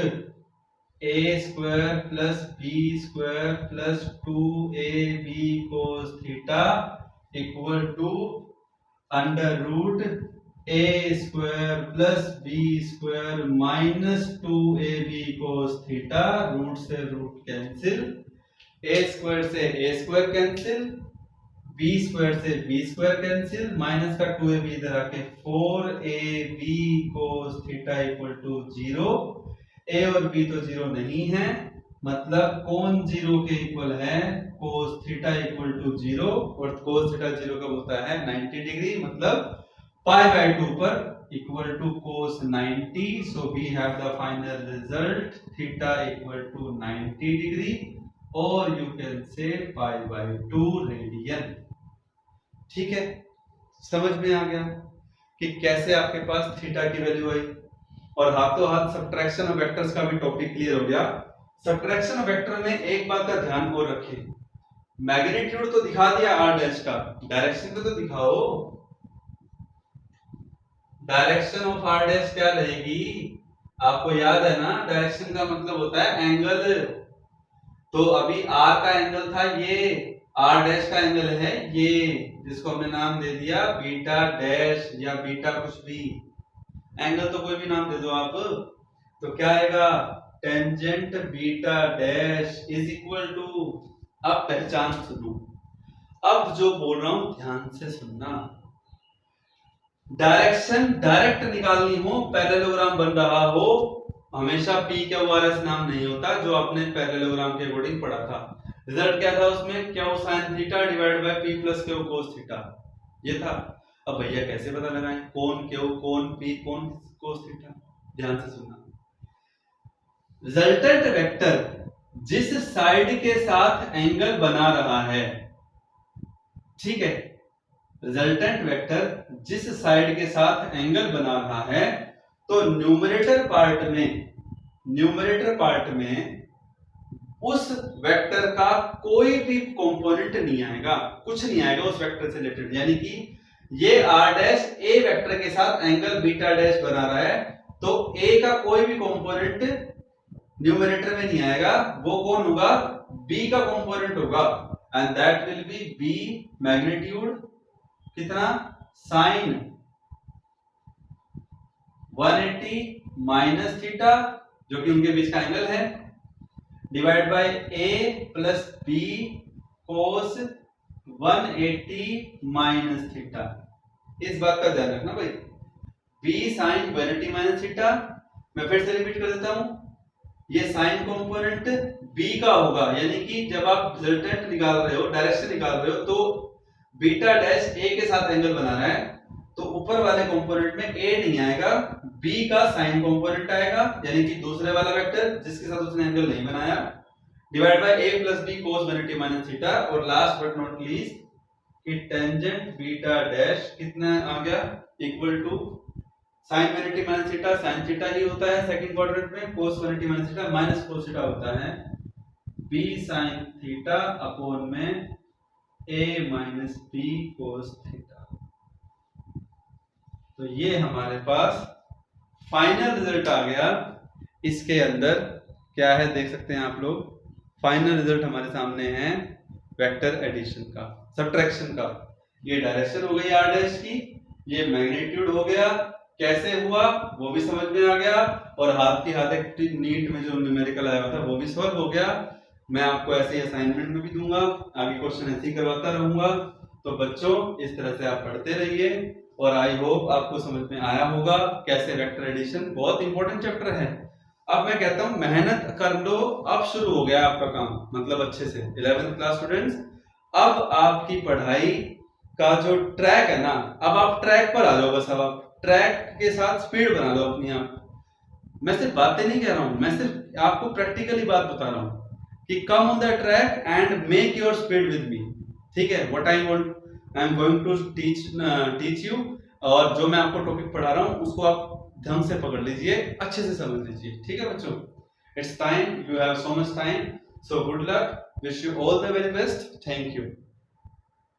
a square plus b square plus 2ab cos theta equal to under root a square plus b square minus 2ab cos theta. Root से रूट कैंसिल, a स्क्वायर से a square cancel, b square से b square cancel, minus का 2ab इधर आके 4ab cos theta equal to 0। a और b तो 0 नहीं है, मतलब कौन 0 के इक्वल है, कोस थीटा इक्वल टू 0, और कोस थीटा 0 कब होता है, 90 डिग्री, मतलब पाई बाय 2 पर equal to cos 90। So we have the final result theta equal to 90 degree, और you can say pi by 2 radian. ठीक है, समझ में आ गया कि कैसे आपके पास थीटा की वैल्यू आई, और हाथों हाथ सब्ट्रैक्शन ऑफ वेक्टर्स का भी टॉपिक क्लियर हो गया। सब्ट्रैक्शन ऑफ वेक्टर में एक बात का ध्यान और रखिए, मैग्नीट्यूड तो दिखा दिया r डैश का, डायरेक्शन तो दिखाओ, डायरेक्शन ऑफ r डैश क्या रहेगी, आपको याद है ना, डायरेक्शन का मतलब होता है एंगल। तो अभी r का एंगल था ये, r डैश का एंगल है ये, जिसको हमने नाम दे दिया बीटा डैश या बीटा कुछ भी, एंगल तो कोई भी नाम दे दो आप। तो क्या आएगा, tangent beta dash is equal to, अब पहचान सुनो, अब जो बोल रहा हूं ध्यान से सुनना, डायरेक्शन डायरेक्ट निकालनी हो, पैरेललोग्राम बन रहा हो, हमेशा p क्यू आर एस नाम नहीं होता, जो आपने पैरेललोग्राम के अकॉर्डिंग पढ़ा था। रिजल्ट क्या था उसमें, Q sine theta divide by p plus Q cos theta, ये था। अब भैया कैसे पता लगाएं, कौन क्यू कौन p कौन कोस थीटा, ध्यान से सुनना। रिजल्टेंट वेक्टर जिस साइड के साथ एंगल बना रहा है, ठीक है, रिजल्टेंट वेक्टर जिस साइड के साथ एंगल बना रहा है, तो न्यूमरेटर पार्ट में न्यूमरेटर पार्ट में उस वेक्टर का कोई भी कंपोनेंट नहीं आएगा, कुछ नहीं आएगा उस वेक्टर से रिलेटेड। यानी कि ये r डैश a वेक्टर के साथ एंगल बीटा डैश बना रहा है, तो a का कोई भी कंपोनेंट न्यूमरेटर में नहीं आएगा। वो कौन होगा? b का कंपोनेंट होगा, and that will be b magnitude कितना? साइन 180 माइनस थीटा, जो कि उनके बीच का एंगल है, divide by a plus b cos 180 minus theta. इस बात का ध्यान रखना भाई, b साइन 180 माइनस थीटा। मैं फिर से रिपीट कर देता हूं, ये साइन कंपोनेंट b का होगा, यानी कि जब आप रिजल्टेंट निकाल रहे हो, डायरेक्शन निकाल रहे हो, तो बीटा डैश a के साथ एंगल बना रहा है, तो ऊपर वाले कंपोनेंट में a नहीं आएगा, b का साइन कंपोनेंट आएगा, यानी कि दूसरे वाला वेक्टर जिसके साथ उसने एंगल नहीं बनाया, divide by a plus b cos 180 minus theta. और लास्ट बट नॉट लीस्ट कि टेंजेंट बीटा डैश कितना आ गया? Equal to sine 180 minus theta, sine theta ही होता है सेकंड क्वाड्रेंट में, cos 180 minus theta minus cos theta होता है b साइन थीटा अपॉन में a minus b cos theta. तो ये हमारे पास फाइनल रिजल्ट आ गया। इसके अंदर क्या है देख सकते हैं आप लोग, फाइनल रिजल्ट हमारे सामने है वेक्टर एडिशन का, सब्ट्रैक्शन का। ये डायरेक्शन हो गई r डैश की, ये मैग्नीट्यूड हो गया, कैसे हुआ वो भी समझ में आ गया, और हाथ की हाथ एक नीट में जो न्यूमेरिकल आया हुआ था वो भी सॉल्व हो गया। मैं आपको ऐसे ही असाइनमेंट में भी दूंगा, आगे क्वेश्चन ऐसे ही करवाता रहूंगा। तो बच्चों इस तरह से आप पढ़ते रहिए, और आई होप आपको समझ में आया होगा कैसे वेक्टर एडिशन, बहुत इंपॉर्टेंट चैप्टर है। अब मैं कहता हूं मेहनत कर लो, अब शुरू हो गया आपका काम, मतलब अच्छे से 11th क्लास स्टूडेंट्स। अब आपकी पढ़ाई का जो ट्रैक है ना, अब आप ट्रैक पर आ जाओ, बस अब आप ट्रैक के साथ स्पीड बना लो अपनी आप। मैं सिर्फ बातें नहीं कह रहा हूं, मैं सिर्फ आपको प्रैक्टिकली बात बता रहा हूं कि come on the track and make your speed with me. ठीक है, what I am going to teach you, और जो मैं आपको टॉपिक पढ़ा रहा हूं उसको आप ढंग से पकड़ लीजिए, अच्छे से समझ लीजिए। ठीक है बच्चों, it's time, you have so much time, so good luck, wish you all the very best, thank you.